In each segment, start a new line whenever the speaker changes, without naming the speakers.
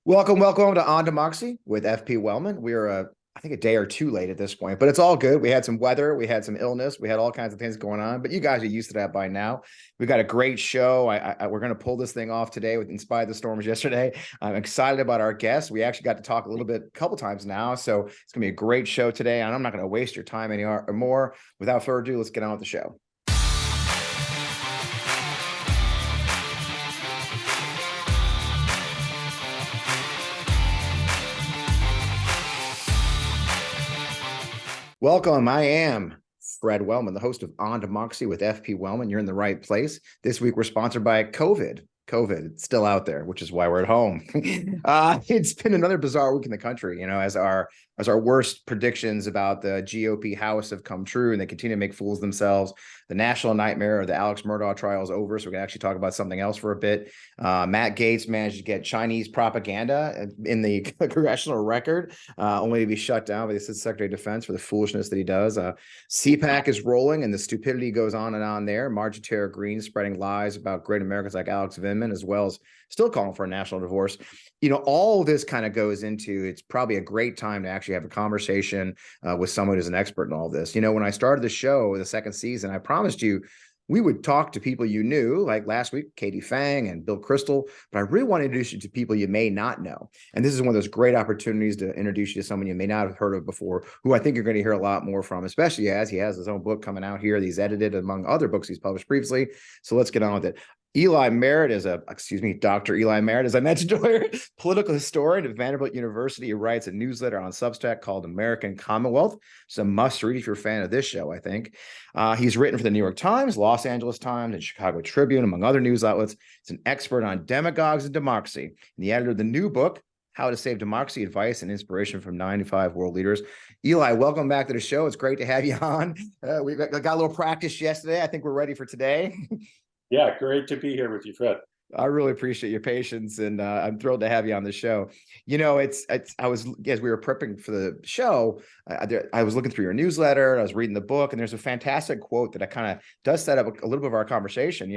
Welcome to On Democracy with FP Wellman. We are, I think, a day or two late at this point, but it's all good. We had some weather, we had some illness, we had all kinds of things going on, but you guys are used to that by now. We got a great show. We're going to pull this thing off today in spite of the storms yesterday. I'm excited about our guests. We actually got to talk a couple times now, so it's going to be a great show today, and I'm not going to waste your time any more. Without further ado, let's get on with the show. Welcome. I am Fred Wellman, the host of On Democracy with FP Wellman. You're in the right place. This week, we're sponsored by COVID. It's still out there, which is why we're at home. It's been another bizarre week in the country, as our worst predictions about the GOP House have come true, and they continue to make fools of themselves. The national nightmare of the Alex Murdaugh trial is over, so we can actually talk about something else for a bit. Matt Gaetz managed to get Chinese propaganda in the congressional record, only to be shut down by the Assistant Secretary of Defense for the foolishness that he does. CPAC is rolling, and the stupidity goes on and on there. Marjorie Taylor Greene spreading lies about great Americans like Alex Vindman, as well as still calling for a national divorce. All this kind of goes into, it's probably a great time to actually have a conversation with someone who's an expert in all this. When I started the show, the second season, I promised you we would talk to people you knew, like last week, Katie Fang and Bill Kristol, but I really want to introduce you to people you may not know. And this is one of those great opportunities to introduce you to someone you may not have heard of before, who I think you're going to hear a lot more from, especially as he has his own book coming out here. He's edited among other books he's published previously. So let's get on with it. Dr. Eli Merritt, as I mentioned earlier, political historian at Vanderbilt University. He writes a newsletter on Substack called American Commonwealth. It's a must read if you're a fan of this show, I think. He's written for the New York Times, Los Angeles Times, and Chicago Tribune, among other news outlets. He's an expert on demagogues and democracy, and the editor of the new book, How to Save Democracy, Advice and Inspiration from 95 World Leaders. Eli, welcome back to the show. It's great to have you on. We got a little practice yesterday. I think we're ready for today.
Yeah, great to be here with you, Fred.
I really appreciate your patience, and I'm thrilled to have you on the show. I was, as we were prepping for the show, I was looking through your newsletter, I was reading the book, and there's a fantastic quote that I kind of does set up a little bit of our conversation.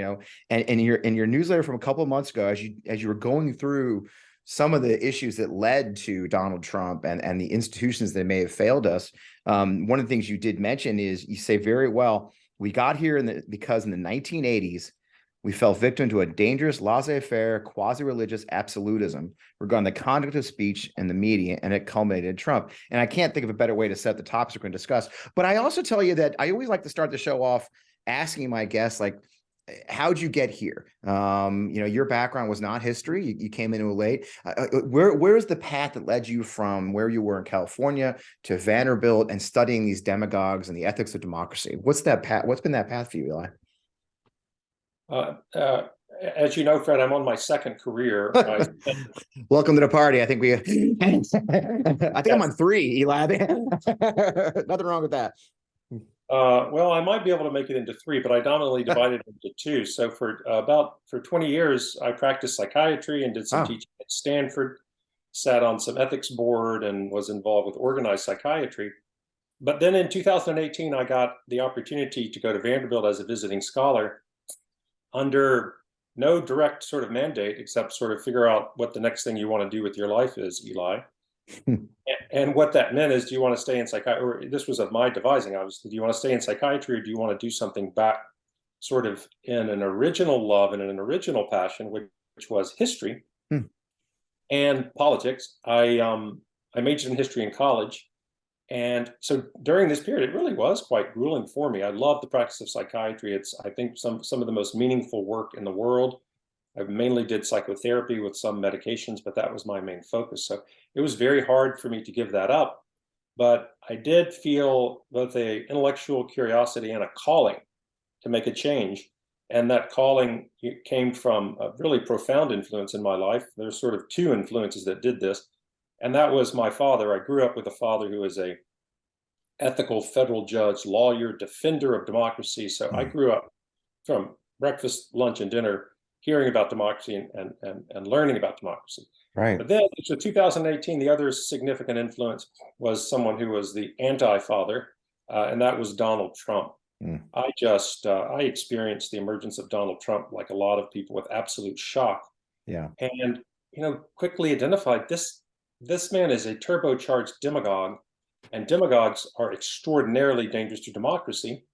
And in your newsletter from a couple of months ago, as you were going through some of the issues that led to Donald Trump and the institutions that may have failed us, one of the things you did mention is you say very well, we got here because in the 1980s, we fell victim to a dangerous laissez-faire, quasi-religious absolutism regarding the conduct of speech and the media, and it culminated in Trump. And I can't think of a better way to set the topics we're going to discuss. But I also tell you that I always like to start the show off asking my guests, like, how'd you get here? Your background was not history. You came into it late. Where's the path that led you from where you were in California to Vanderbilt and studying these demagogues and the ethics of democracy? What's that path? What's been that path for you, Eli?
As you know, Fred, I'm on my second career.
Welcome to the party. I think I'm on 3, Eli. Nothing wrong with that.
Well, I might be able to make it into 3, but I dominantly divided it into 2. So for 20 years, I practiced psychiatry and did some teaching at Stanford, sat on some ethics board, and was involved with organized psychiatry. But then in 2018, I got the opportunity to go to Vanderbilt as a visiting scholar under no direct sort of mandate, except sort of figure out what the next thing you want to do with your life is, Eli. And what that meant is, do you want to stay in psychiatry? Or this was of my devising, obviously. Do you want to stay in psychiatry, or do you want to do something back sort of in an original love and in an original passion, which was history and politics? I majored in history in college. And so during this period, it really was quite grueling for me. I love the practice of psychiatry. It's, I think, some of the most meaningful work in the world. I mainly did psychotherapy with some medications, but that was my main focus. So it was very hard for me to give that up. But I did feel both an intellectual curiosity and a calling to make a change. And that calling came from a really profound influence in my life. There's sort of 2 influences that did this. And that was my father. I grew up with a father who is a ethical federal judge, lawyer, defender of democracy. So I grew up from breakfast, lunch, and dinner hearing about democracy and learning about democracy.
Right.
But then, so 2018, the other significant influence was someone who was the anti-father, and that was Donald Trump. I experienced the emergence of Donald Trump, like a lot of people, with absolute shock.
Yeah.
And quickly identified this man is a turbocharged demagogue, and demagogues are extraordinarily dangerous to democracy.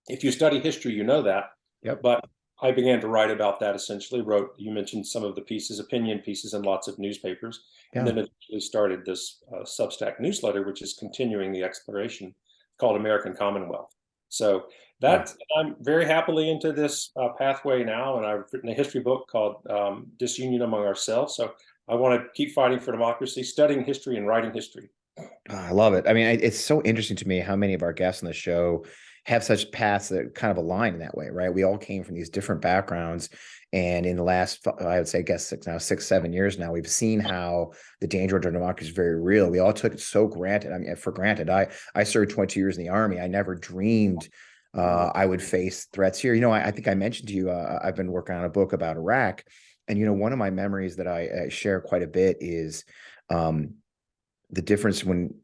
If you study history, you know that.
Yep.
But I began to write about that, essentially. You mentioned some of the pieces, opinion pieces in lots of newspapers, and then eventually started this Substack newsletter, which is continuing the exploration, called American Commonwealth. So I'm very happily into this pathway now, and I've written a history book called Disunion Among Ourselves. So I want to keep fighting for democracy, studying history and writing history.
I love it. I mean, it's so interesting to me how many of our guests on the show have such paths that kind of align in that way, right? We all came from these different backgrounds. And in the last, I would say, I guess 6, 7 years now, we've seen how the danger of democracy is very real. We all took it so granted. I mean, for granted. I served 22 years in the Army. I never dreamed I would face threats here. I think I mentioned to you, I've been working on a book about Iraq. And, one of my memories that I share quite a bit is the difference when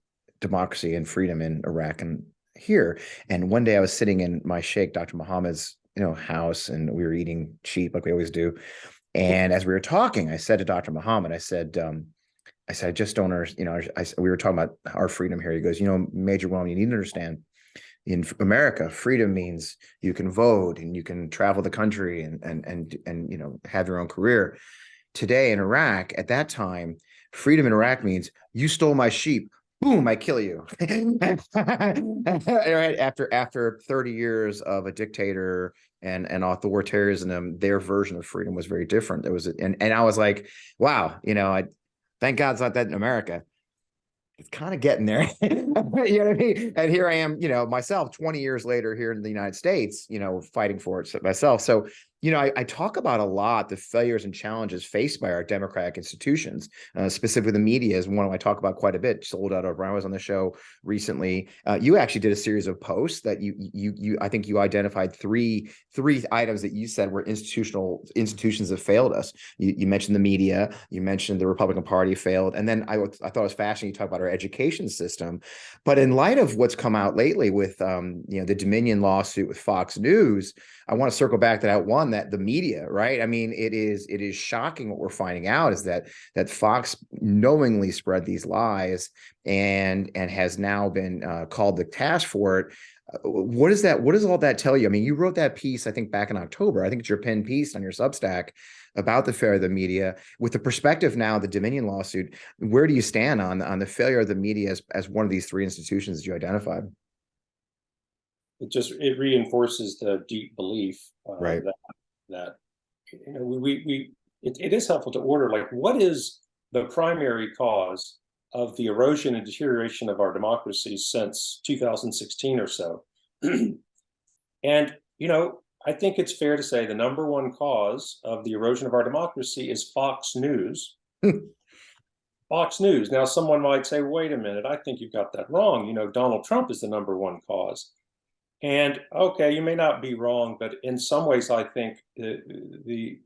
democracy and freedom in Iraq and here. And one day I was sitting in my sheikh, Dr. Muhammad's, house, and we were eating cheap like we always do. And as we were talking, I said to Dr. Muhammad, I said, I just don't understand, we were talking about our freedom here. He goes, Major Wellman, you need to understand, in America, freedom means you can vote and you can travel the country and have your own career. Today in Iraq, at that time, freedom in Iraq means you stole my sheep. Boom, I kill you. Right after 30 years of a dictator and authoritarianism, their version of freedom was very different. There was, and I was like, wow, thank God it's not that in America. It's kind of getting there. You know what I mean? And here I am, myself 20 years later here in the United States, fighting for it myself. So, I talk about a lot the failures and challenges faced by our democratic institutions, specifically the media is one I talk about quite a bit. Sold out of, when I was on the show recently. You actually did a series of posts that I think you identified three items that you said were institutions that failed us. You mentioned the media, you mentioned the Republican Party failed, and then I thought it was fascinating you talk about our education system. But in light of what's come out lately with the Dominion lawsuit with Fox News, I want to circle back to that one, that the media, right? I mean, it is shocking what we're finding out is that Fox knowingly spread these lies and has now been called to task for it. What does all that tell you? I mean, you wrote that piece, I think, back in October. I think it's your pinned piece on your Substack about the failure of the media. With the perspective now, the Dominion lawsuit, where do you stand on the failure of the media as one of these three institutions that you identified?
It reinforces the deep belief
right.
that it is helpful to order, like, what is the primary cause of the erosion and deterioration of our democracy since 2016 or so. And, I think it's fair to say the number one cause of the erosion of our democracy is Fox News. Fox News. Now, someone might say, wait a minute, I think you've got that wrong. Donald Trump is the number one cause. And okay, you may not be wrong, but in some ways, I think the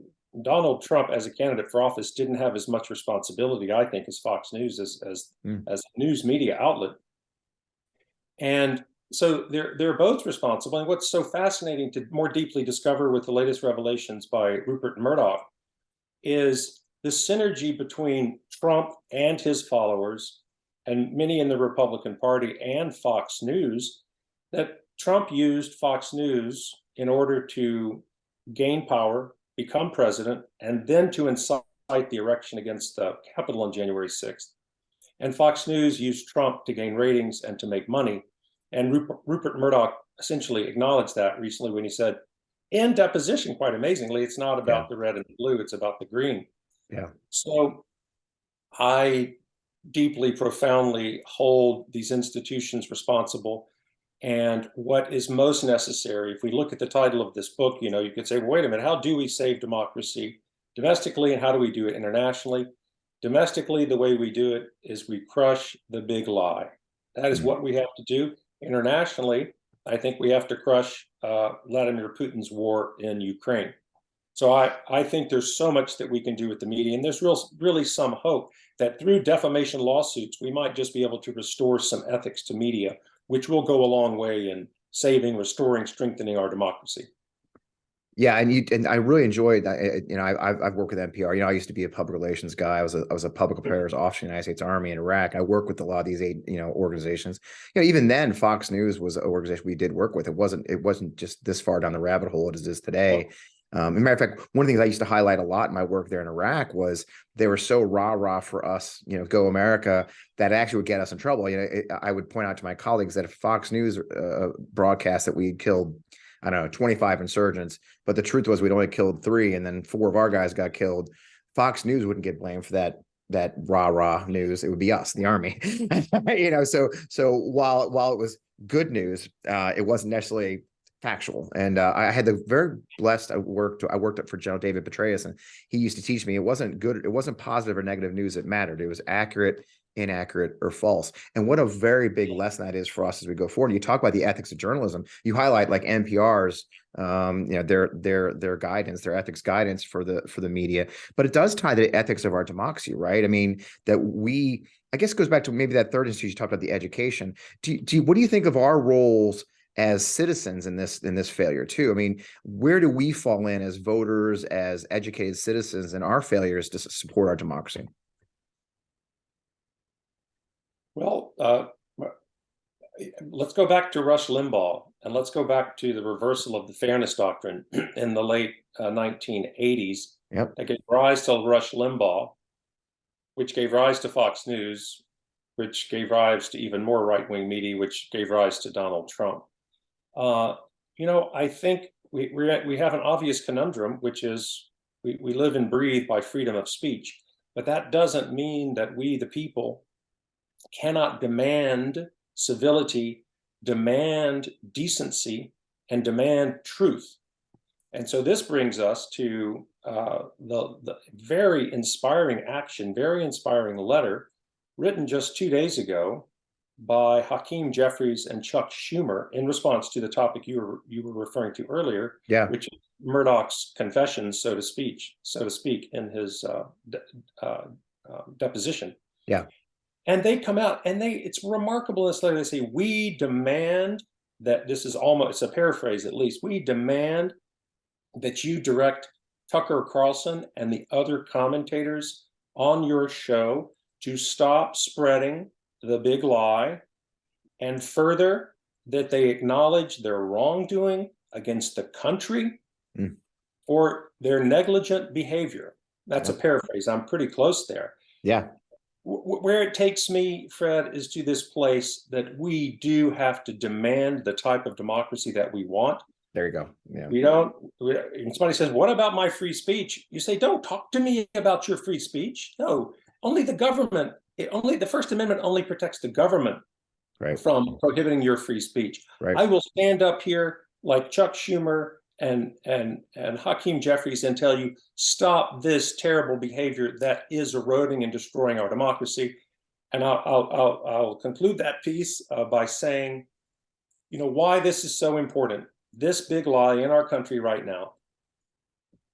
Donald Trump as a candidate for office didn't have as much responsibility, I think, as Fox News as a news media outlet. And so they're both responsible. And what's so fascinating to more deeply discover with the latest revelations by Rupert Murdoch is the synergy between Trump and his followers and many in the Republican Party and Fox News, that Trump used Fox News in order to gain power, become president, and then to incite the erection against the Capitol on January 6th. And Fox News used Trump to gain ratings and to make money. And Rupert Murdoch essentially acknowledged that recently when he said, in deposition, quite amazingly, it's not about the red and the blue, it's about the green.
Yeah.
So I deeply, profoundly hold these institutions responsible. And what is most necessary, if we look at the title of this book, you could say, well, wait a minute, how do we save democracy domestically and how do we do it internationally? Domestically, the way we do it is we crush the big lie. That is what we have to do. Internationally, I think we have to crush Vladimir Putin's war in Ukraine. So I think there's so much that we can do with the media, and there's really some hope that through defamation lawsuits, we might just be able to restore some ethics to media, which will go a long way in saving, restoring, strengthening our democracy.
Yeah, and I really enjoyed that. I've worked with NPR. I used to be a public relations guy. I was a public affairs officer in the United States Army in Iraq. I work with a lot of these organizations. Even then, Fox News was an organization we did work with. It wasn't just this far down the rabbit hole as it is today. As a matter of fact, one of the things I used to highlight a lot in my work there in Iraq was they were so rah for us, go America, that actually would get us in trouble. I would point out to my colleagues that if Fox News broadcast that we killed, I don't know, 25 insurgents, but the truth was we'd only killed 3, and then 4 of our guys got killed. Fox News wouldn't get blamed for that rah news. It would be us, the army. So while it was good news, it wasn't necessarily factual. And I had the very blessed. I worked for General David Petraeus, and he used to teach me it wasn't good. It wasn't positive or negative news that mattered. It was accurate, inaccurate, or false. And what a very big lesson that is for us as we go forward. You talk about the ethics of journalism. You highlight like NPR's, their guidance, their ethics guidance for the media, but it does tie the ethics of our democracy, right? I mean, I guess it goes back to maybe that third institute you talked about, the education. What do you think of our roles as citizens in this failure too? I mean, where do we fall in as voters, as educated citizens, in our failures to support our democracy?
Well, let's go back to Rush Limbaugh, and let's go back to the reversal of the fairness doctrine in the late 1980s.
Yep.
That gave rise to Rush Limbaugh, which gave rise to Fox News, which gave rise to even more right-wing media, which gave rise to Donald Trump. I think we have an obvious conundrum, which is we live and breathe by freedom of speech, but that doesn't mean that we, the people, cannot demand civility, demand decency, and demand truth. And so this brings us to the very inspiring action, very inspiring letter written just 2 days ago by Hakeem Jeffries and Chuck Schumer in response to the topic you were referring to earlier,
Yeah.
which is Murdoch's confessions, so to speak, in his deposition.
Yeah.
And they come out, and it's remarkable in this letter. They say, we demand that, this is almost, it's a paraphrase at least, we demand that you direct Tucker Carlson and the other commentators on your show to stop spreading the big lie, and further, that they acknowledge their wrongdoing against the country for their negligent behavior. That's a paraphrase. I'm pretty close there.
Yeah.
Where it takes me, Fred, is to this place that we do have to demand the type of democracy that we want.
There you go. Yeah.
And somebody says, what about my free speech? You say, don't talk to me about your free speech. No, only the government, the First Amendment only protects the government from prohibiting your free speech.
Right.
I will stand up here like Chuck Schumer and Hakeem Jeffries and tell you, stop this terrible behavior that is eroding and destroying our democracy. And I'll conclude that piece by saying, why this is so important. This big lie in our country right now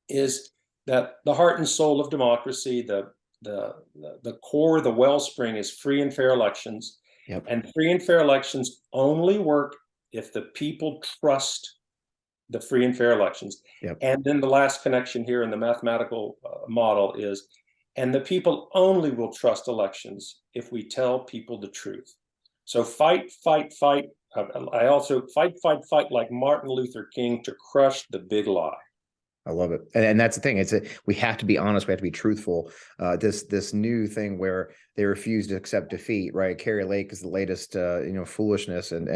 is that the heart and soul of democracy, the core, the wellspring, is free and fair elections.
Yep.
And free and fair elections only work if the people trust the free and fair elections.
Yep.
And then the last connection here in the mathematical model is, and the people only will trust elections if we tell people the truth. So fight. I also fight like Martin Luther King to crush the big lie.
I love it. And that's the thing. We have to be honest. We have to be truthful. This new thing where they refuse to accept defeat, right? Carrie Lake is the latest, foolishness. And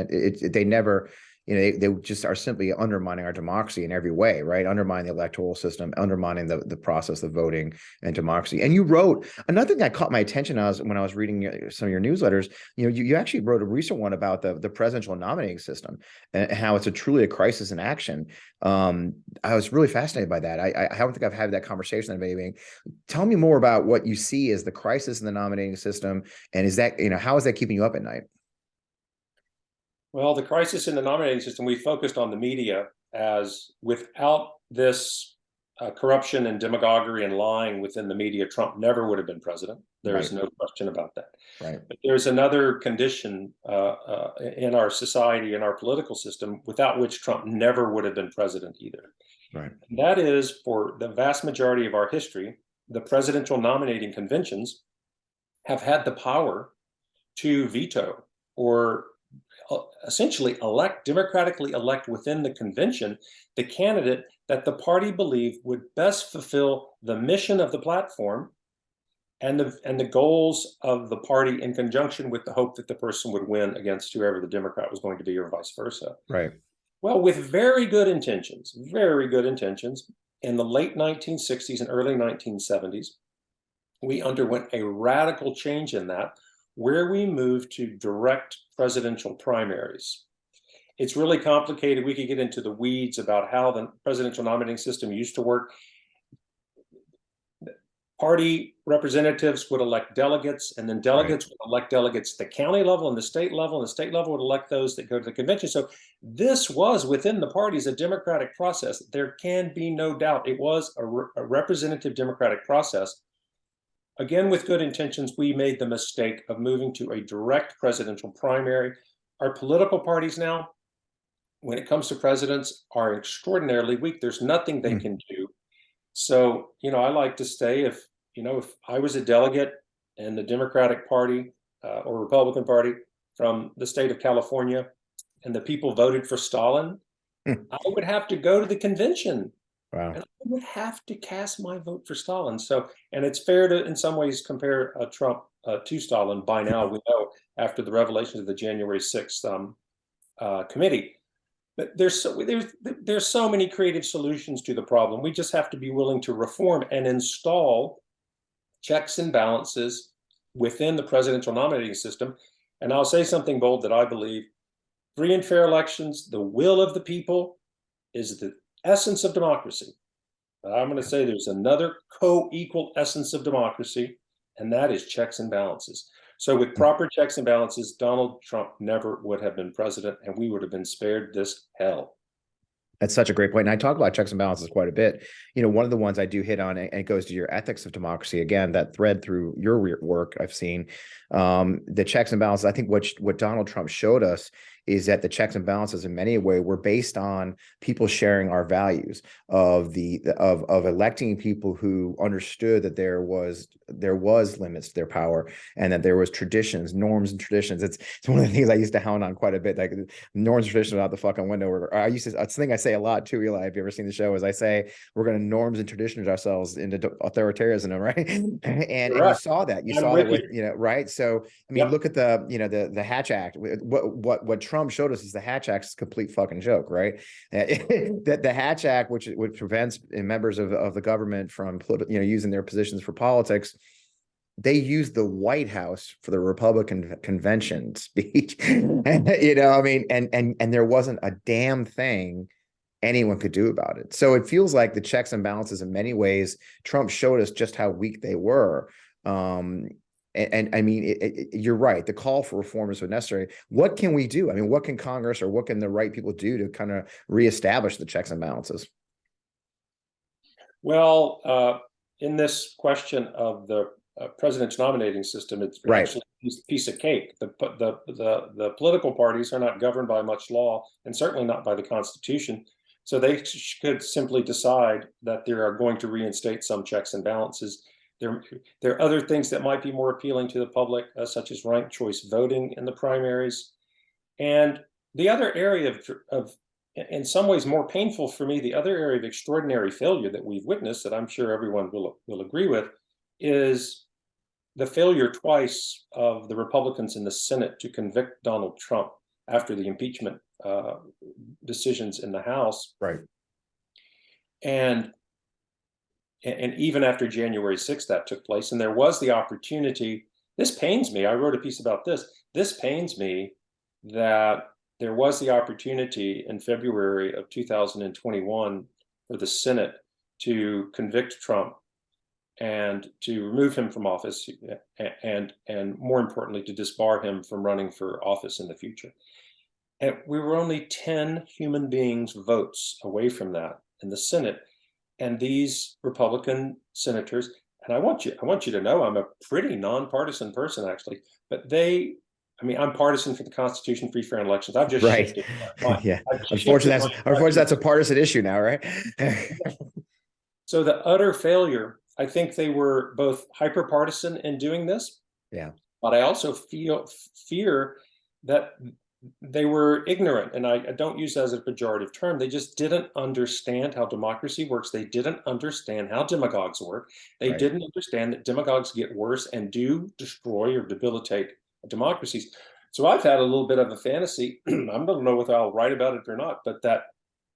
they never, they just are simply undermining our democracy in every way, right? Undermining the electoral system, undermining the process of voting and democracy. And you wrote another thing that caught my attention when I was reading some of your newsletters. You actually wrote a recent one about the presidential nominating system and how it's truly a crisis in action. I was really fascinated by that. I don't think I've had that conversation with anybody. Tell me more about what you see as the crisis in the nominating system, and is that, how is that keeping you up at night?
Well, the crisis in the nominating system, we focused on the media as, without this corruption and demagoguery and lying within the media, Trump never would have been president. There is no question about that.
Right.
But there's another condition in our society, in our political system, without which Trump never would have been president either.
Right.
And that is, for the vast majority of our history, the presidential nominating conventions have had the power to veto or essentially democratically elect within the convention the candidate that the party believed would best fulfill the mission of the platform and the goals of the party, in conjunction with the hope that the person would win against whoever the Democrat was going to be, or vice versa.
Right.
Well, with very good intentions, in the late 1960s and early 1970s, we underwent a radical change in that, where we moved to direct presidential primaries. It's really complicated. We could get into the weeds about how the presidential nominating system used to work. Party representatives would elect delegates, and then delegates would elect delegates at the county level and the state level, and the state level would elect those that go to the convention. So this was, within the parties, a democratic process. There can be no doubt it was a representative democratic process. Again, with good intentions, we made the mistake of moving to a direct presidential primary. Our political parties now, when it comes to presidents, are extraordinarily weak. There's nothing they can do. So, I like to say, if I was a delegate in the Democratic Party or Republican Party from the state of California, and the people voted for Stalin, I would have to go to the convention.
Wow.
And I would have to cast my vote for Stalin. So, and it's fair to, in some ways, compare Trump to Stalin. By now, we know, after the revelations of the January 6th committee. But there's so many creative solutions to the problem. We just have to be willing to reform and install checks and balances within the presidential nominating system. And I'll say something bold that I believe: free and fair elections, the will of the people, is the essence of democracy. But I'm going to say there's another co-equal essence of democracy, and that is checks and balances. So with proper checks and balances, Donald Trump never would have been president, and we would have been spared this hell.
That's such a great point. And I talk about checks and balances quite a bit. One of the ones I do hit on, and it goes to your ethics of democracy. Again, that thread through your work I've seen, the checks and balances. I think what Donald Trump showed us is that the checks and balances in many ways were based on people sharing our values of electing people who understood that there was limits to their power, and that there was traditions, norms and traditions. It's one of the things I used to hound on quite a bit, like norms and traditions out the fucking window. Or I used to, it's the thing I say a lot too, Eli, if you ever seen the show, is I say we're going to norms and traditions ourselves into authoritarianism, right? And you saw that with, right. So I mean, look at the Hatch Act. What Trump showed us is the Hatch Act is a complete fucking joke, right? That the Hatch Act, which prevents members of the government from using their positions for politics, they used the White House for the Republican convention speech. And there wasn't a damn thing anyone could do about it. So it feels like the checks and balances, in many ways, Trump showed us just how weak they were. And I mean, you're right. The call for reform is so necessary. What can we do? I mean, what can Congress or what can the right people do to kind of reestablish the checks and balances?
Well, in this question of the president's nominating system, it's actually a piece of cake. The political parties are not governed by much law, and certainly not by the Constitution. So they could simply decide that they are going to reinstate some checks and balances. There are other things that might be more appealing to the public, such as ranked choice voting in the primaries. And the other area of, in some ways more painful for me, the other area of extraordinary failure that we've witnessed, that I'm sure everyone will agree with, is the failure twice of the Republicans in the Senate to convict Donald Trump after the impeachment decisions in the House.
Right.
And even after January 6th, that took place. And there was the opportunity. This pains me. I wrote a piece about this. This pains me that there was the opportunity in February of 2021 for the Senate to convict Trump and to remove him from office, and more importantly, to disbar him from running for office in the future. And we were only 10 human beings votes away from that in the Senate. And these Republican senators, and I want you to know I'm a pretty nonpartisan person, actually, but they I mean, I'm partisan for the Constitution, free, fair, and elections. I've just
Right.
shifted my,
Yeah.
I've
Unfortunately, that's a partisan issue now, right?
So the utter failure, I think they were both hyper partisan in doing this.
Yeah.
But I also fear that they were ignorant, and I don't use that as a pejorative term. They just didn't understand how democracy works. They didn't understand how demagogues work. They didn't understand that demagogues get worse and do destroy or debilitate democracies. So I've had a little bit of a fantasy. I don't know whether I'll write about it or not, but that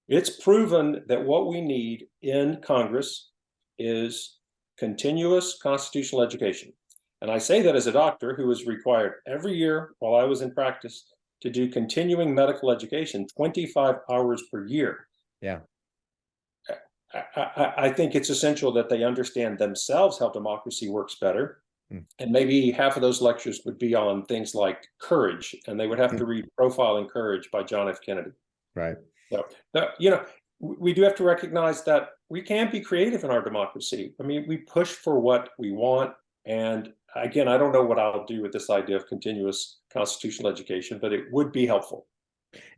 it's proven that what we need in Congress is continuous constitutional education. And I say that as a doctor who was required every year while I was in practice to do continuing medical education, 25 hours per year.
Yeah.
I think it's essential that they understand themselves how democracy works better. And maybe half of those lectures would be on things like courage, and they would have to read Profiling Courage by John F. Kennedy.
Right.
So, you know, we do have to recognize that we can be creative in our democracy. I mean, we push for what we want. And again, I don't know what I'll do with this idea of continuous constitutional education, but it would be helpful.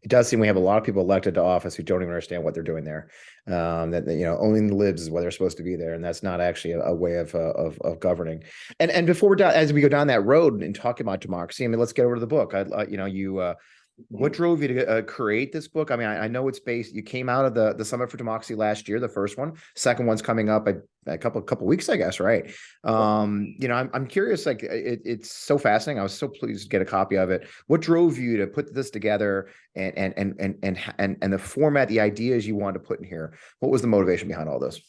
It does seem we have a lot of people elected to office who don't even understand what they're doing there. That you know, owning the libs is why they're supposed to be there, and that's not actually a way of governing. And before we're down, as we go down that road and talk about democracy, I mean, let's get over to the book. What drove you to create this book? I mean, I know it's based. You came out of the Summit for Democracy last year, the first one. Second one's coming up a couple weeks, I guess, right? You know, I'm curious. Like, it's so fascinating. I was so pleased to get a copy of it. What drove you to put this together, and the format, the ideas you wanted to put in here? What was the motivation behind all this?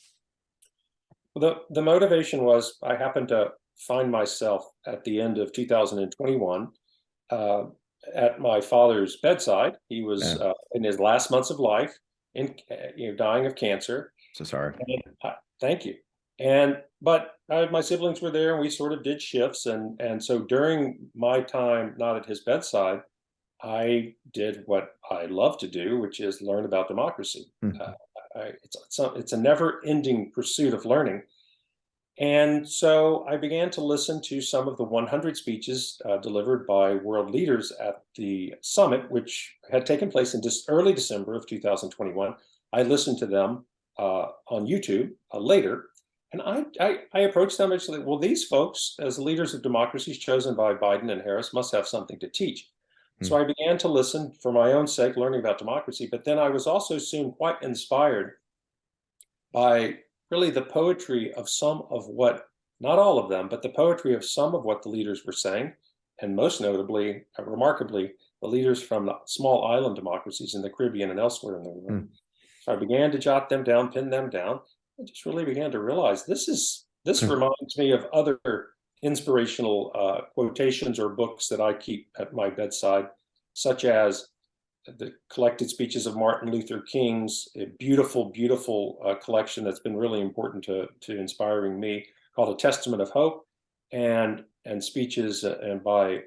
Well, the motivation was I happened to find myself at the end of 2021. At my father's bedside. He was in his last months of life, dying of cancer.
So sorry.
And, thank you. But my siblings were there, and we sort of did shifts. And so during my time not at his bedside, I did what I love to do, which is learn about democracy. It's a never-ending pursuit of learning. And so I began to listen to some of the 100 speeches delivered by world leaders at the summit, which had taken place in early December of 2021. I listened to them on YouTube later, and I approached them and said, well, these folks, as leaders of democracies chosen by Biden and Harris, must have something to teach. So I began to listen for my own sake, learning about democracy. But then I was also soon quite inspired by really the poetry of some of what, not all of them, but the poetry of some of what the leaders were saying, and most notably, remarkably, the leaders from the small island democracies in the Caribbean and elsewhere in the world. So I began to jot them down, pin them down, and just really began to realize this reminds me of other inspirational quotations or books that I keep at my bedside, such as the collected speeches of Martin Luther King's a beautiful, beautiful collection that's been really important to inspiring me, called A Testament of Hope, and speeches by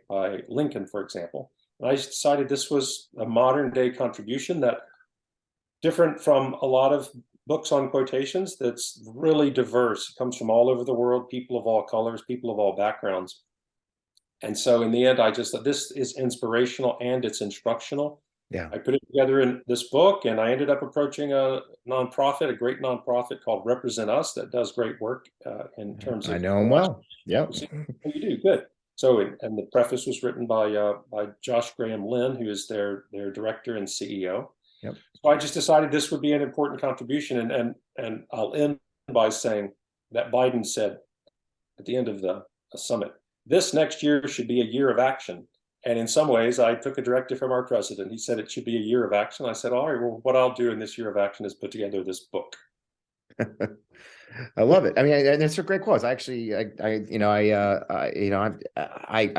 Lincoln, for example. And I just decided this was a modern day contribution that, different from a lot of books on quotations, that's really diverse. It comes from all over the world, people of all colors, people of all backgrounds. And so in the end, I just thought this is inspirational and it's instructional.
Yeah.
I put it together in this book, and I ended up approaching a nonprofit, a great nonprofit called Represent Us that does great work in terms of.
I know him well. Yeah.
You do good. So, and the preface was written by Josh Graham Lynn, who is their director and CEO.
Yep.
So I just decided this would be an important contribution, and I'll end by saying that Biden said at the end of the summit, this next year should be a year of action. And in some ways, I took a directive from our president. He said it should be a year of action. I said, all right, well, what I'll do in this year of action is put together this book.
I love it. I mean, and it's a great quote. I actually, I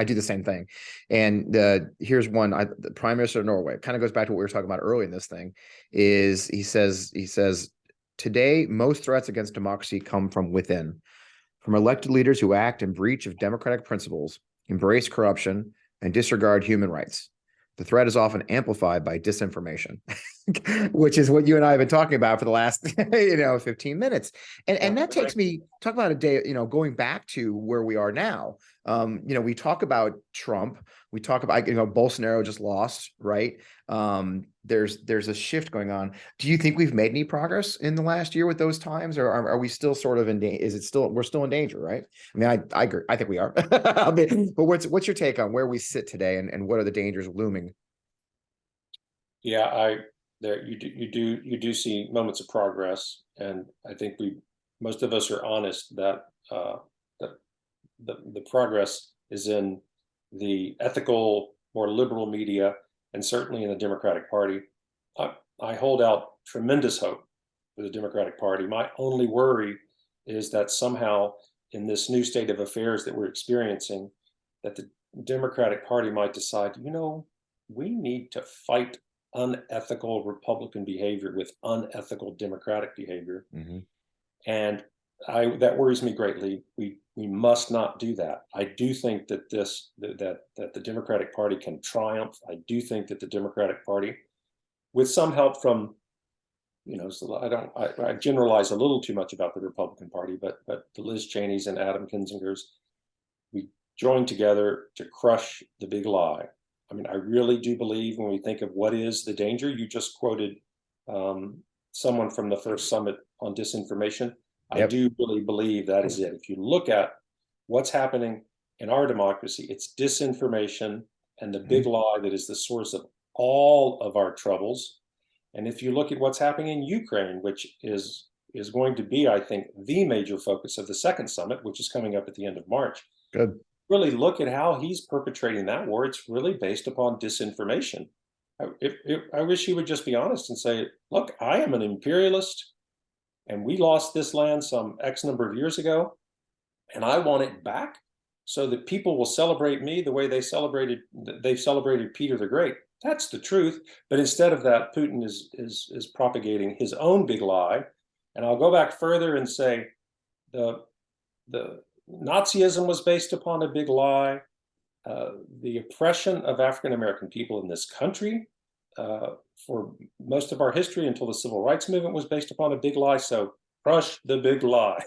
do the same thing. And here's one. The Prime Minister of Norway, kind of goes back to what we were talking about earlier in this thing. Is he says today most threats against democracy come from within, from elected leaders who act in breach of democratic principles, embrace corruption, and disregard human rights. The threat is often amplified by disinformation. which is what you and I have been talking about for the last 15 minutes. And that takes me talk about a day, going back to where we are now. We talk about Trump, we talk about Bolsonaro just lost, right? There's a shift going on. Do you think we've made any progress in the last year with those times, or are we still sort of in danger? We're still in danger, right? I mean, I agree. I think we are. But what's your take on where we sit today, and what are the dangers looming?
Yeah, you do see moments of progress, and I think most of us are honest that that the progress is in the ethical, more liberal media, and certainly in the Democratic Party. I hold out tremendous hope for the Democratic Party. My only worry is that somehow in this new state of affairs that we're experiencing, that the Democratic Party might decide, we need to fight unethical Republican behavior with unethical Democratic behavior.
Mm-hmm.
And that worries me greatly. We must not do that. I do think that that the Democratic Party can triumph. I do think that the Democratic Party, with some help from, so I generalize a little too much about the Republican Party, but the Liz Cheneys and Adam Kinzingers, we join together to crush the big lie. I mean, I really do believe when we think of what is the danger, you just quoted someone from the first summit on disinformation. Yep. I do really believe that is it. If you look at what's happening in our democracy, it's disinformation and the big lie that is the source of all of our troubles. And if you look at what's happening in Ukraine, which is going to be, I think, the major focus of the second summit, which is coming up at the end of March.
Good.
Really look at how he's perpetrating that war. It's really based upon disinformation. I wish he would just be honest and say, look, I am an imperialist, and we lost this land some X number of years ago, and I want it back so that people will celebrate me the way they've celebrated Peter the Great. That's the truth. But instead of that, Putin is propagating his own big lie. And I'll go back further and say the Nazism was based upon a big lie. The oppression of African American people in this country for most of our history until the Civil Rights Movement was based upon a big lie. So crush the big lie.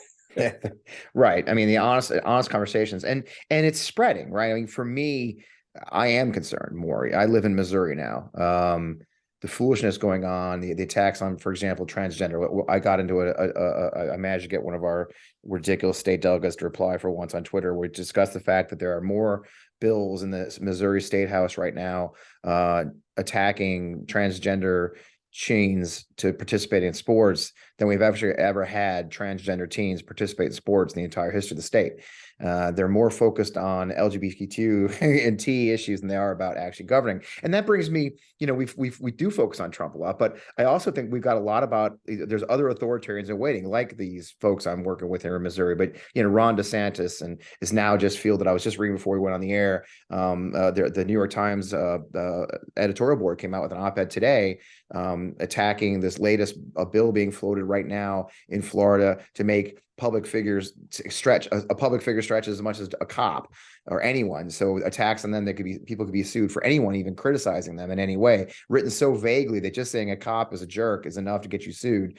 Right. I mean, the honest conversations, and it's spreading, right? I mean, for me, I am concerned more. I live in Missouri now. The foolishness going on, the attacks on, for example, transgender. I got into I managed to get one of our ridiculous state delegates to reply for once on Twitter. We discussed the fact that there are more bills in the Missouri State House right now attacking transgender teens to participate in sports than we've ever had transgender teens participate in sports in the entire history of the state. They're more focused on LGBTQ and T issues than they are about actually governing. And that brings me, we do focus on Trump a lot, but I also think we've got a lot about, there's other authoritarians in waiting, like these folks I'm working with here in Missouri, but Ron DeSantis and is now just fielded. I was just reading before we went on the air. The New York Times editorial board came out with an op-ed today attacking this latest bill being floated right now in Florida to make public figures stretch. A public figure stretches as much as a cop or anyone. So attacks on them, people could be sued for anyone even criticizing them in any way, written so vaguely that just saying a cop is a jerk is enough to get you sued.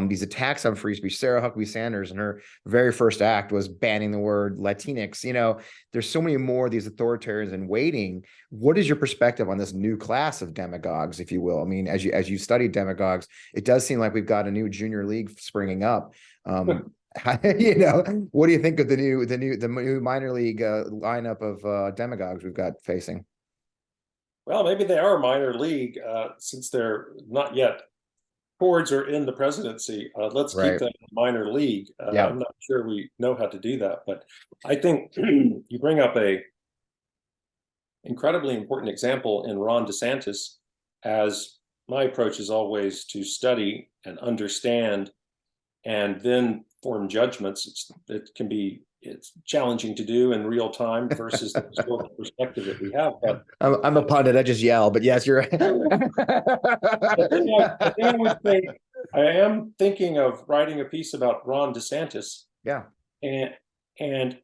These attacks on free speech. Sarah Huckabee Sanders, in her very first act, was banning the word Latinx. There's so many more of these authoritarians in waiting. What is your perspective on this new class of demagogues, if you will? I mean, as you study demagogues, it does seem like we've got a new junior league springing up. What do you think of the new minor league lineup of demagogues we've got facing?
Well, maybe they are minor league since they're not yet boards are in the presidency. Let's keep them minor league. I'm not sure we know how to do that, but I think you bring up a incredibly important example in Ron DeSantis, as my approach is always to study and understand and then form judgments. It's challenging to do in real time versus the historical perspective that we have. But
I'm a pundit. I just yell. But yes, you're right.
I am thinking of writing a piece about Ron DeSantis.
Yeah.
And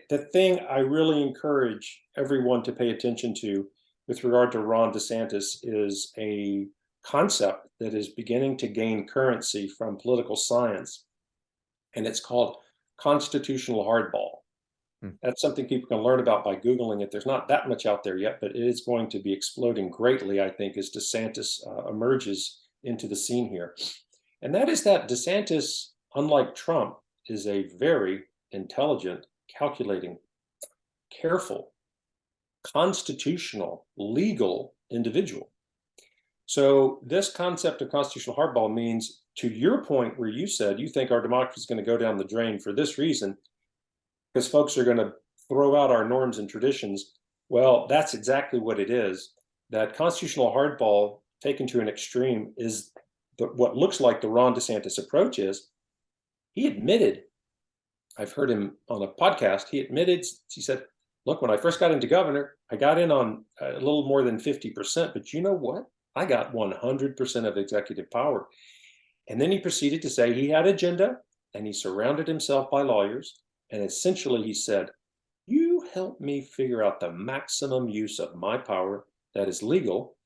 the thing I really encourage everyone to pay attention to with regard to Ron DeSantis is a concept that is beginning to gain currency from political science, and it's called constitutional hardball. That's something people can learn about by Googling it. There's not that much out there yet, but it is going to be exploding greatly, I think, as DeSantis emerges into the scene here. And that is that DeSantis, unlike Trump, is a very intelligent, calculating, careful, constitutional, legal individual. So this concept of constitutional hardball means, to your point where you said you think our democracy is going to go down the drain for this reason, because folks are going to throw out our norms and traditions. Well, that's exactly what it is. That constitutional hardball taken to an extreme is what looks like the Ron DeSantis approach is. He admitted, I've heard him on a podcast, he said, look, when I first got into governor, I got in on a little more than 50%, but you know what? I got 100% of executive power. And then he proceeded to say he had agenda, and he surrounded himself by lawyers. And essentially he said, you help me figure out the maximum use of my power that is legal.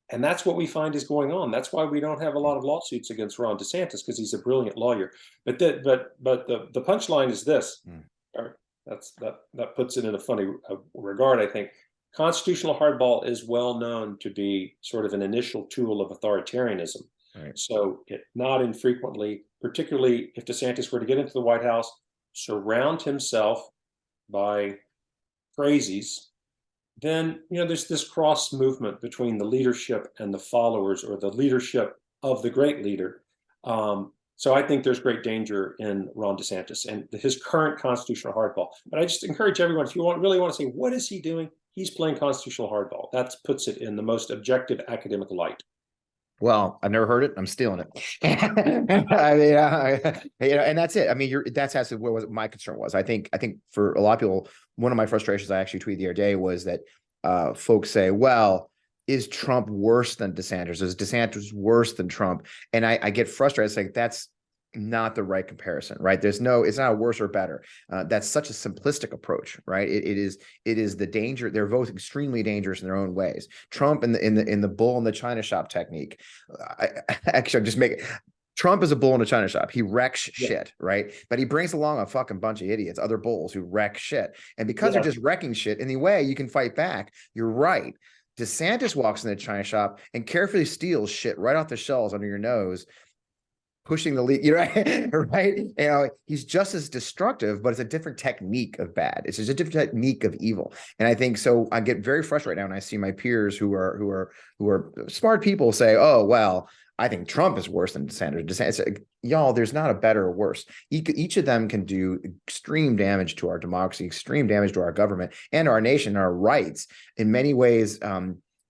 And that's what we find is going on. That's why we don't have a lot of lawsuits against Ron DeSantis, because he's a brilliant lawyer. But the punchline is this. That puts it in a funny regard, I think. Constitutional hardball is well known to be sort of an initial tool of authoritarianism. Right. So it not infrequently, particularly if DeSantis were to get into the White House, surround himself by crazies, then there's this cross movement between the leadership and the followers, or the leadership of the great leader. So I think there's great danger in Ron DeSantis and his current constitutional hardball. But I just encourage everyone, if you really want to say, what is he doing? He's playing constitutional hardball. That puts it in the most objective academic light.
Well, I've never heard it. I'm stealing it. I mean, and that's it. I mean, that's actually what my concern was. I think for a lot of people, one of my frustrations I actually tweeted the other day was that folks say, well, is Trump worse than DeSantis? Is DeSantis worse than Trump? And I get frustrated. It's like, that's not the right comparison, right? It's not a worse or better. That's such a simplistic approach, right? It is the danger. They're both extremely dangerous in their own ways. Trump in the bull in the China shop technique. Trump is a bull in a China shop. He wrecks shit, right? But he brings along a fucking bunch of idiots, other bulls who wreck shit. And because they're just wrecking shit, in the way you can fight back, you're right. DeSantis walks in the China shop and carefully steals shit right off the shelves under your nose, pushing the lead, right? He's just as destructive, but it's a different technique of bad. It's just a different technique of evil. And I think so. I get very frustrated right now when I see my peers who are smart people say, "Oh, well, I think Trump is worse than DeSantis." Y'all, there's not a better or worse. Each of them can do extreme damage to our democracy, extreme damage to our government and our nation, our rights. In many ways,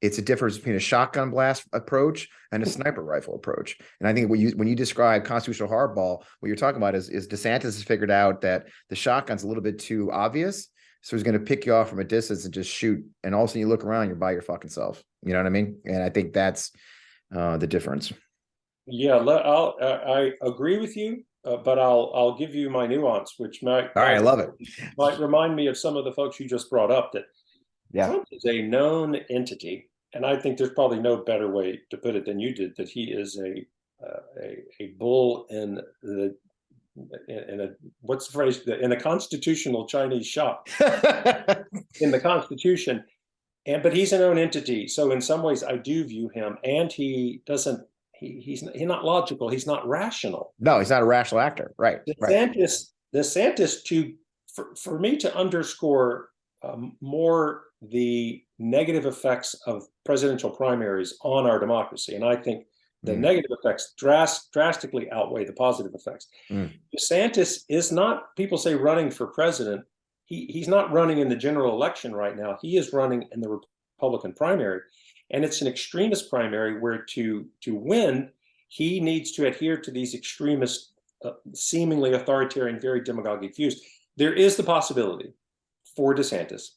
it's a difference between a shotgun blast approach and a sniper rifle approach. And I think when you describe constitutional hardball, what you're talking about is DeSantis has figured out that the shotgun's a little bit too obvious. So he's going to pick you off from a distance and just shoot. And all of a sudden you look around, you're by your fucking self. You know what I mean? And I think that's the difference.
Yeah, I agree with you, but I'll give you my nuance, which might
I love it.
Might remind me of some of the folks you just brought up. That Trump is a known entity, and I think there's probably no better way to put it than you did. That he is a bull in a what's the phrase, in a constitutional Chinese shop in the Constitution, but he's a known entity. So in some ways, I do view him, and he doesn't. He's not logical. He's not rational.
No, he's not a rational actor. Right.
DeSantis, for me to underscore more the negative effects of presidential primaries on our democracy. And I think the negative effects drastically outweigh the positive effects. DeSantis is not, people say, running for president. He's not running in the general election right now. He is running in the Republican primary. And it's an extremist primary where to win, he needs to adhere to these extremist, seemingly authoritarian, very demagogic views. There is the possibility for DeSantis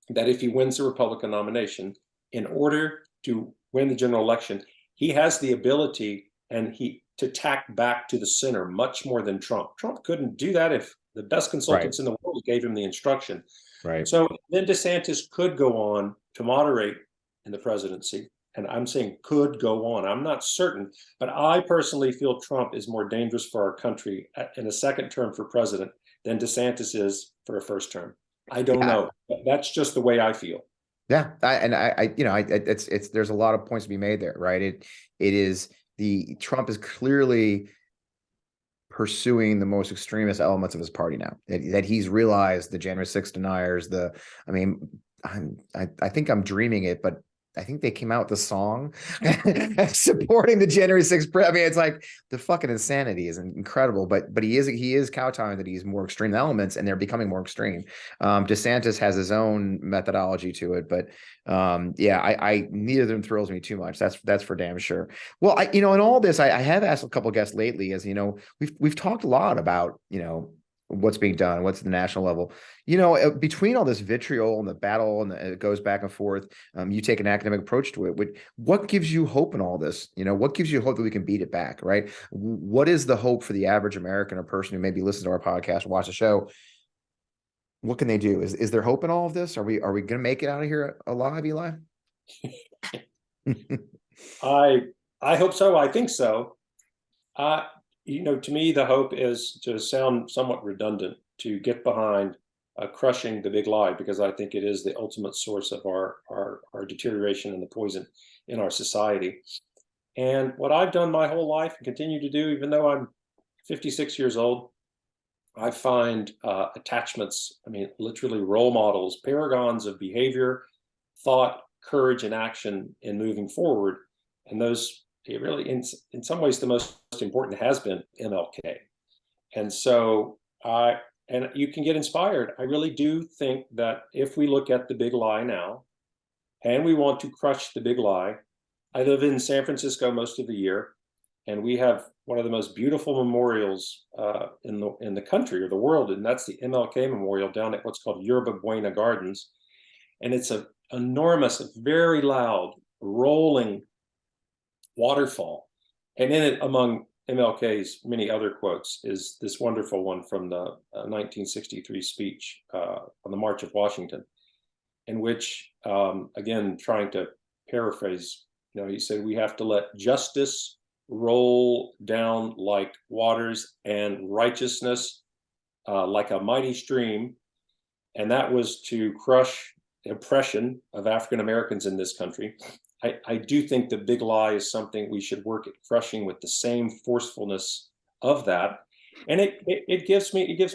that if he wins the Republican nomination, in order to win the general election, he has the ability to tack back to the center much more than Trump. Trump couldn't do that if the best consultants in the world gave him the instruction. Right. So then DeSantis could go on to moderate in the presidency, and I'm saying could go on. I'm not certain, but I personally feel Trump is more dangerous for our country in a second term for president than DeSantis is for a first term. I don't know. That's just the way I feel.
Yeah, it's there's a lot of points to be made there, right? Trump is clearly pursuing the most extremist elements of his party now. That he's realized the January 6th deniers. I think I'm dreaming it, but I think they came out with a song supporting the January 6th. I mean, it's like the fucking insanity is incredible, but he is kowtowing that he's more extreme elements, and they're becoming more extreme. DeSantis has his own methodology to it, but I neither of them thrills me too much. That's for damn sure. Well, in all this, I have asked a couple guests lately, as we've talked a lot about what's being done, what's the national level, between all this vitriol and the battle, and it goes back and forth. You take an academic approach to it. What gives you hope in all this? What gives you hope that we can beat it back, right? What is the hope for the average American or person who maybe listens to our podcast or watch the show? What can they do? Is there hope in all of this? Are we going to make it out of here alive, Eli?
I hope so. I think so. To me, the hope is, to sound somewhat redundant, to get behind crushing the big lie, because I think it is the ultimate source of our deterioration and the poison in our society. And what I've done my whole life and continue to do, even though I'm 56 years old, I find attachments, literally role models, paragons of behavior, thought, courage, and action in moving forward. And those, it really, in some ways, the most important has been MLK. And so and you can get inspired. I really do think that if we look at the big lie now, and we want to crush the big lie. I live in San Francisco most of the year, and we have one of the most beautiful memorials in the country or the world, and that's the MLK Memorial down at what's called Yerba Buena Gardens. And it's an enormous, very loud, rolling waterfall. And in it, among MLK's many other quotes, is this wonderful one from the 1963 speech on the March of Washington, in which, again, trying to paraphrase, he said, "We have to let justice roll down like waters and righteousness like a mighty stream." And that was to crush oppression of African Americans in this country. I do think the big lie is something we should work at crushing with the same forcefulness of that. And it gives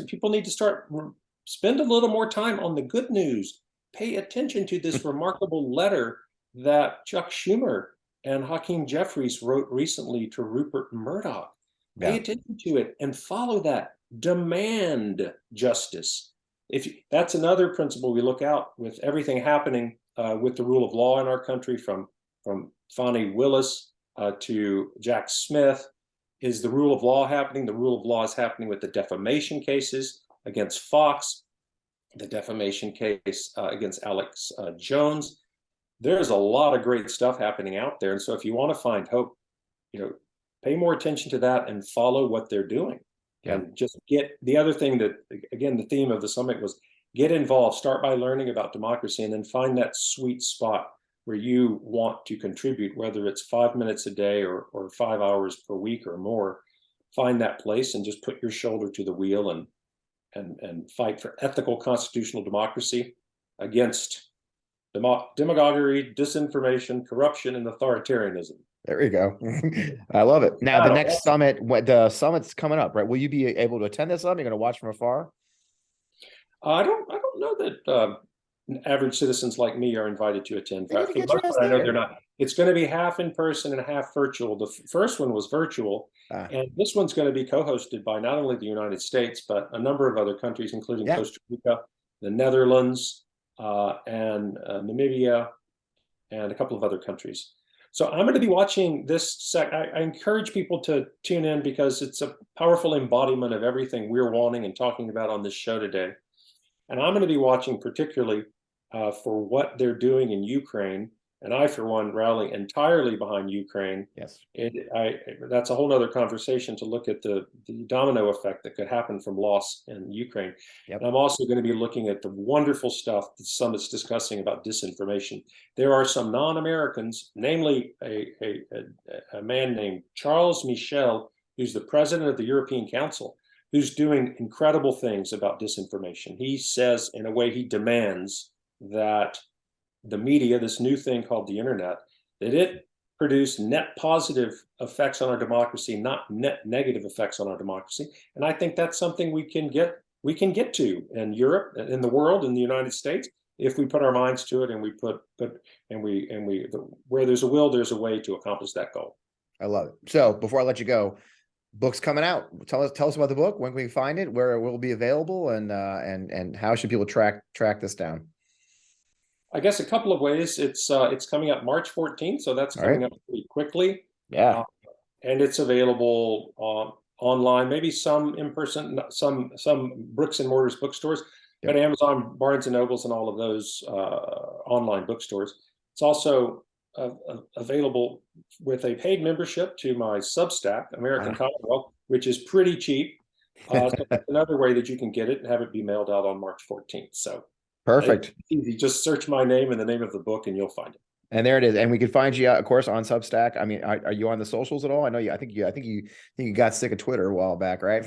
people need to spend a little more time on the good news. Pay attention to this remarkable letter that Chuck Schumer and Hakeem Jeffries wrote recently to Rupert Murdoch. Pay attention to it and follow that. Demand justice. That's another principle we look out with everything happening with the rule of law in our country, from Fani Willis to Jack Smith. Is the rule of law happening? The rule of law is happening with the defamation cases against Fox, the defamation case against Alex Jones. There's a lot of great stuff happening out there. And so if you want to find hope, pay more attention to that and follow what they're doing. Yeah. And just get the other thing that, again, the theme of the summit was get involved, start by learning about democracy, and then find that sweet spot where you want to contribute, whether it's 5 minutes a day or 5 hours per week or more. Find that place and just put your shoulder to the wheel and fight for ethical constitutional democracy against demagoguery, disinformation, corruption, and authoritarianism.
There we go. I love it. Now, the next summit, the summit's coming up, right? Will you be able to attend this summit? You're going to watch from afar?
I don't know that average citizens like me are invited to attend. I know they're not. It's going to be half in person and half virtual. The first one was virtual, and this one's going to be co-hosted by not only the United States, but a number of other countries, including Costa Rica, the Netherlands, and Namibia, and a couple of other countries. So I'm going to be watching this. I encourage people to tune in because it's a powerful embodiment of everything we're wanting and talking about on this show today. And I'm going to be watching particularly for what they're doing in Ukraine and I, for one, rally entirely behind Ukraine.
Yes.
That's a whole other conversation to look at the domino effect that could happen from loss in Ukraine.
Yep.
And I'm also going to be looking at the wonderful stuff the summit's discussing about disinformation. There are some non-Americans, namely a man named Charles Michel, who's the president of the European Council, who's doing incredible things about disinformation. He says, in a way, he demands that the media, this new thing called the internet, that it produce net positive effects on our democracy, not net negative effects on our democracy. And I think that's something we can get to in Europe, in the world, in the United States, if we put our minds to it, and where there's a will, there's a way to accomplish that goal.
I love it. So before I let you go, book's coming out. Tell us about the book. When can we find it? Where it will be available, and how should people track this down?
I guess a couple of ways. It's coming out March 14th, so that's coming up pretty quickly.
Yeah,
and it's available online, maybe some in person, some bricks and mortars bookstores, but Amazon, Barnes and Nobles, and all of those online bookstores. It's also available with a paid membership to my Substack, American Commonwealth, which is pretty cheap. So that's another way that you can get it and have it be mailed out on March 14th. So.
Perfect.
It's easy. Just search my name and the name of the book, and you'll find it.
And there it is. And we can find you, of course, on Substack. I mean, are you on the socials at all? I know you. I think you got sick of Twitter a while back, right?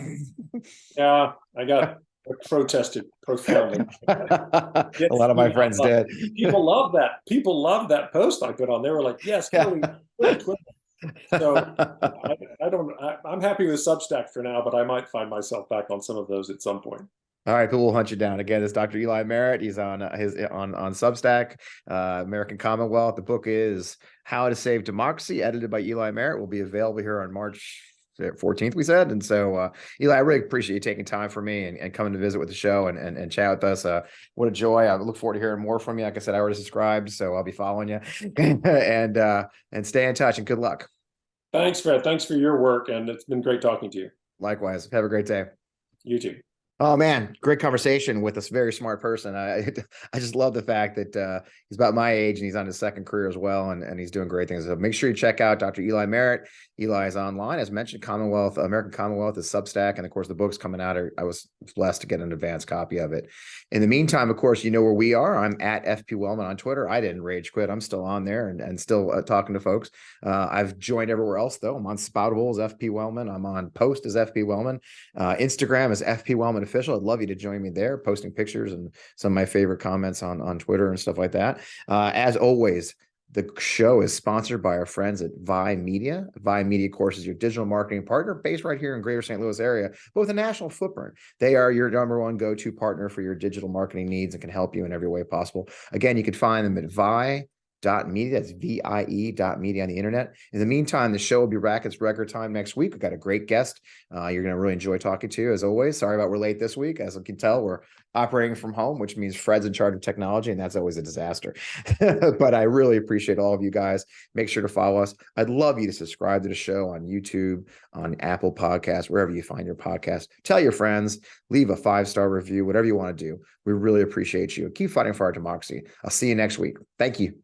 Yeah, I got protested profoundly.
A lot of my friends did.
People love that. People love that post I put on. They were like, "Yes, Twitter." So I'm happy with Substack for now, but I might find myself back on some of those at some point.
All right, people will hunt you down. Again, it's Dr. Eli Merritt. He's on on Substack, American Commonwealth. The book is How to Save Democracy, edited by Eli Merritt. Will be available here on March 14th, we said. And so, Eli, I really appreciate you taking time for me and coming to visit with the show and chat with us. What a joy. I look forward to hearing more from you. Like I said, I already subscribed, so I'll be following you. and stay in touch, and good luck.
Thanks, Fred. Thanks for your work, and it's been great talking to you.
Likewise. Have a great day.
You too.
Oh man, great conversation with this very smart person. I just love the fact that he's about my age and he's on his second career as well, and he's doing great things. So make sure you check out Dr. Eli Merritt. Eli is online, as mentioned. Commonwealth, American Commonwealth is Substack, and of course the book's coming out. I was blessed to get an advanced copy of it. In the meantime, of course, you know where we are. I'm at FP Wellman on Twitter. I didn't rage quit. I'm still on there and still talking to folks. I've joined everywhere else though. I'm on Spoutable as FP Wellman. I'm on Post as FP Wellman. Instagram is FP Wellman Official. I'd love you to join me there, posting pictures and some of my favorite comments on Twitter and stuff like that. As always, the show is sponsored by our friends at Vi Media. Vi Media, of course, is your digital marketing partner based right here in Greater St. Louis area, but with a national footprint. They are your number one go-to partner for your digital marketing needs and can help you in every way possible. Again, you can find them at vie.media. That's VIE.media on the internet. In the meantime, the show will be back its record time next week. We've got a great guest you're going to really enjoy talking to, as always. Sorry about we're late this week. As you can tell, we're operating from home, which means Fred's in charge of technology, and that's always a disaster. But I really appreciate all of you guys. Make sure to follow us. I'd love you to subscribe to the show on YouTube, on Apple Podcasts, wherever you find your podcast. Tell your friends, leave a 5-star review, whatever you want to do. We really appreciate you. Keep fighting for our democracy. I'll see you next week. Thank you.